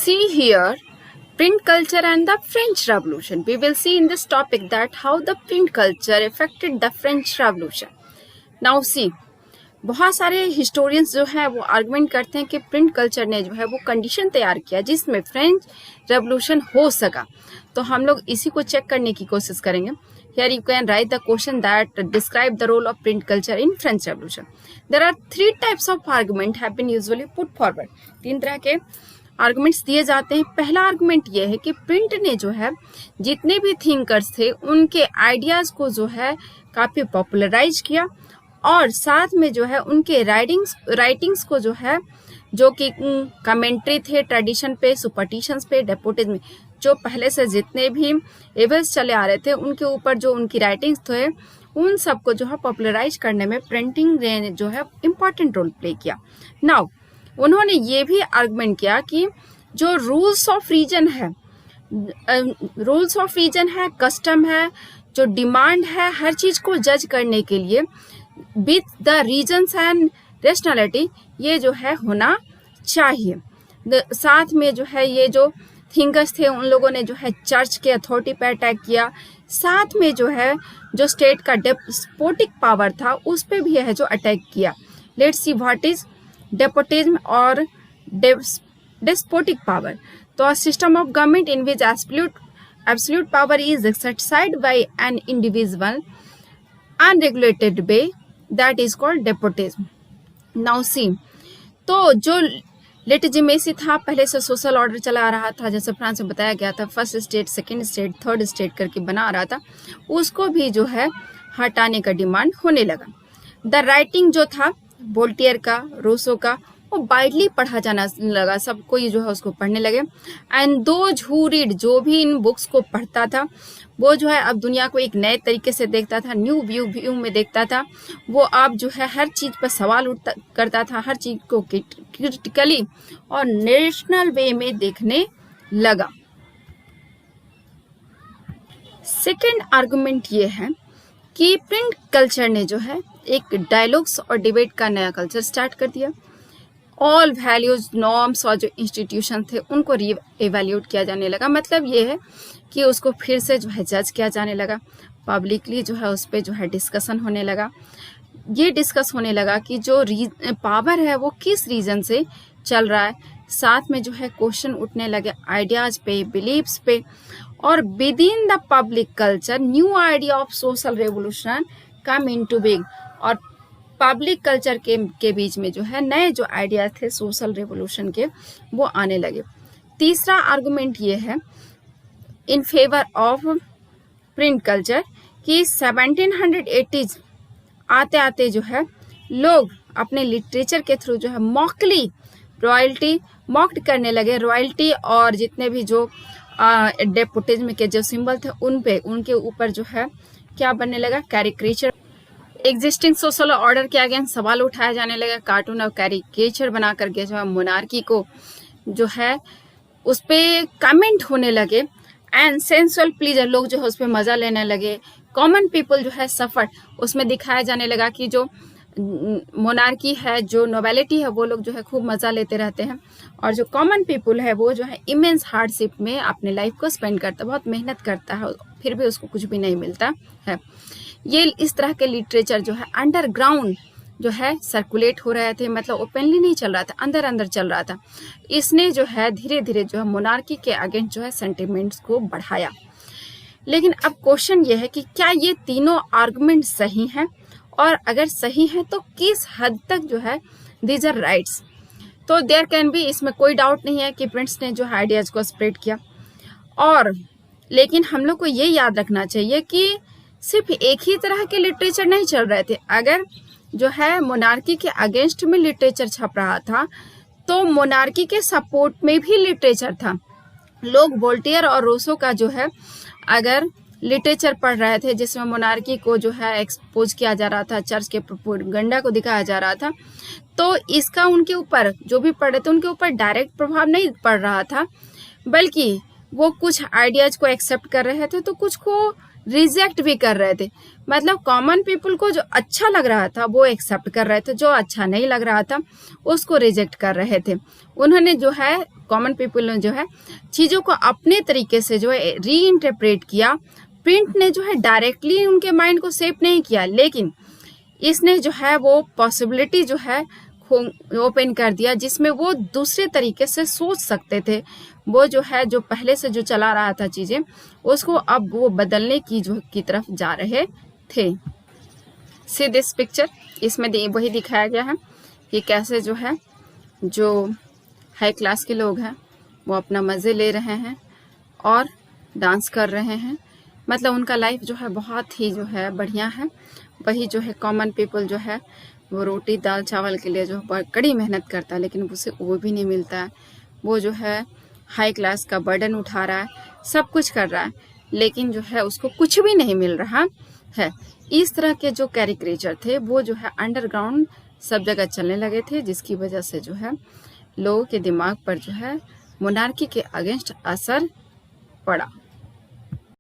See here, print culture and the French Revolution. We will see in this topic that how the print culture affected the French Revolution. Now see, बहुत सारे historians जो है वो argument करते हैं कि print culture ने जो है वो कंडीशन तैयार किया जिसमें फ्रेंच रेवोल्यूशन हो सका. तो हम लोग इसी को चेक करने की कोशिश करेंगे. Here you can write the question that describe the role of print culture in French Revolution. There are three types of argument have been usually put forward. तीन तरह के आर्गुमेंट्स दिए जाते हैं. पहला आर्गुमेंट ये है कि प्रिंट ने जो है जितने भी थिंकर्स थे उनके आइडियाज को जो है काफी पॉपुलराइज किया और साथ में जो है उनके राइटिंग्स को जो है जो कि कमेंट्री थे ट्रेडिशन पे, सुपरस्टिशंस पे, डेपोटिज्म, जो पहले से जितने भी एवल्स चले आ रहे थे उनके ऊपर जो उनकी राइटिंग्स थे उन सबको जो है पॉपुलराइज करने में प्रिंटिंग ने जो है इम्पॉर्टेंट रोल प्ले किया. नाउ उन्होंने ये भी आर्गुमेंट किया कि जो रूल्स ऑफ रीजन है, कस्टम है, जो डिमांड है, हर चीज को जज करने के लिए with the reasons and rationality ये जो है होना चाहिए. साथ में जो है ये जो थिंकर्स थे उन लोगों ने जो है चर्च के अथॉरिटी पर अटैक किया. साथ में जो है जो स्टेट का डेस्पोटिक पावर था उस पे भी है जो अटैक किया. लेट्स सी व्हाट इज डेपोटिज्म और despotic power. तो a system of government in which absolute power is exercised by an individual unregulated way, that is called despotism. Now see, तो जो लेजिटिमेसी था पहले से सोशल ऑर्डर चला आ रहा था, जैसे फ्रांस में बताया गया था, first state, second state, third state करके बना आ रहा था, उसको भी जो है हटाने का डिमांड होने लगा. द राइटिंग जो था वोल्टेयर का, रूसो का, वो वाइडली पढ़ा जाना लगा, सब कोई जो है उसको पढ़ने लगे. एंड दोज हु रीड, जो भी इन बुक्स को पढ़ता था वो जो है अब दुनिया को एक नए तरीके से देखता था, न्यू व्यू में देखता था. वो अब जो है हर चीज पर सवाल करता था, हर चीज को क्रिटिकली और नेशनल वे में देखने लगा. सेकेंड आर्गुमेंट ये है कि प्रिंट कल्चर ने जो है एक डायलॉग्स और डिबेट का नया कल्चर स्टार्ट कर दिया. ऑल वैल्यूज, नॉर्म्स और जो इंस्टीट्यूशन थे उनको रीएवैल्यूएट किया जाने लगा. मतलब ये है कि उसको फिर से जो है जज किया जाने लगा. पब्लिकली जो है उस पर जो है डिस्कशन होने लगा. ये डिस्कस होने लगा कि जो पावर है वो किस रीजन से चल रहा है. साथ में जो है क्वेश्चन उठने लगे आइडियाज पे, बिलीव्स पे. और with in the public culture new idea of social revolution come into being. और पब्लिक कल्चर के बीच में जो है नए जो आइडियाज थे सोशल रेवोल्यूशन के वो आने लगे. तीसरा आर्गुमेंट ये है in favour of print culture कि 1780s आते आते जो है लोग अपने लिटरेचर के थ्रू जो है मॉकली रॉयल्टी मॉक्ड करने लगे. रॉयल्टी और जितने भी जो डेपोटिज्म के जो सिंबल थे उनके ऊपर जो है क्या बनने लगा, कैरिकेचर. एग्जिस्टिंग सोशल ऑर्डर के अगेंस्ट सवाल उठाया जाने लगा. कार्टून और कैरिकेचर बना करके जो है मोनार्की को जो है उस पे कमेंट होने लगे. एंड सेंसुअल प्लीजर, लोग जो है उस पर मजा लेने लगे. कॉमन पीपल जो है सफर, उसमें दिखाया जाने लगा कि जो मोनार्की है, जो नोबेलिटी है, वो लोग जो है खूब मजा लेते रहते हैं और जो कॉमन पीपल है वो जो है इमेंस हार्डशिप में अपने लाइफ को स्पेंड करता है, बहुत मेहनत करता है, फिर भी उसको कुछ भी नहीं मिलता है. ये इस तरह के लिटरेचर जो है अंडरग्राउंड जो है सर्कुलेट हो रहे थे, मतलब ओपनली नहीं चल रहा था, अंदर अंदर चल रहा था. इसने जो है धीरे धीरे जो है मोनार्की के अगेंस्ट जो है सेंटिमेंट्स को बढ़ाया. लेकिन अब क्वेश्चन ये है कि क्या ये तीनों आर्गुमेंट सही हैं, और अगर सही है तो किस हद तक जो है दीज आर राइट्स. तो देयर कैन बी, इसमें कोई डाउट नहीं है कि प्रिंट्स ने जो है आइडियाज को स्प्रेड किया. और लेकिन हम लोग को ये याद रखना चाहिए कि सिर्फ एक ही तरह के लिटरेचर नहीं चल रहे थे. अगर जो है मोनार्की के अगेंस्ट में लिटरेचर छप रहा था तो मोनार्की के सपोर्ट में भी लिटरेचर था. लोग वोल्टेयर और रूसो का जो है अगर लिटरेचर पढ़ रहे थे जिसमें मोनार्की को जो है एक्सपोज किया जा रहा था, चर्च के प्रोपेगेंडा को दिखाया जा रहा था, तो इसका उनके ऊपर जो भी पढ़ रहे थे उनके ऊपर डायरेक्ट प्रभाव नहीं पड़ रहा था, बल्कि वो कुछ आइडियाज को एक्सेप्ट कर रहे थे तो कुछ को रिजेक्ट भी कर रहे थे। मतलब कॉमन पीपल को जो अच्छा लग रहा था वो एक्सेप्ट कर रहे थे, जो अच्छा नहीं लग रहा था उसको रिजेक्ट कर रहे थे। उन्होंने जो है कॉमन पीपल ने जो है चीज़ों को अपने तरीके से जो है री इंटरप्रेट किया। प्रिंट ने जो है डायरेक्टली उनके माइंड को शेप नहीं किया, लेकिन इसने जो है वो पॉसिबिलिटी जो है ओपन कर दिया जिसमें वो दूसरे तरीके से सोच सकते थे। वो जो है जो पहले से जो चला रहा था चीज़ें उसको अब वो बदलने की तरफ जा रहे थे। सी दिस पिक्चर, इसमें वही दिखाया गया है कि कैसे जो है जो हाई क्लास के लोग हैं वो अपना मज़े ले रहे हैं और डांस कर रहे हैं। मतलब उनका लाइफ जो है बहुत ही जो है बढ़िया है। वही जो है कॉमन पीपल जो है वो रोटी दाल चावल के लिए जो कड़ी मेहनत करता है लेकिन उसे वो भी नहीं मिलता है। वो जो है हाई क्लास का बर्डन उठा रहा है, सब कुछ कर रहा है, लेकिन जो है उसको कुछ भी नहीं मिल रहा है। इस तरह के जो कैरिकेचर थे वो जो है अंडरग्राउंड सब जगह चलने लगे थे, जिसकी वजह से जो है लोगों के दिमाग पर जो है मोनार्की के अगेंस्ट असर पड़ा।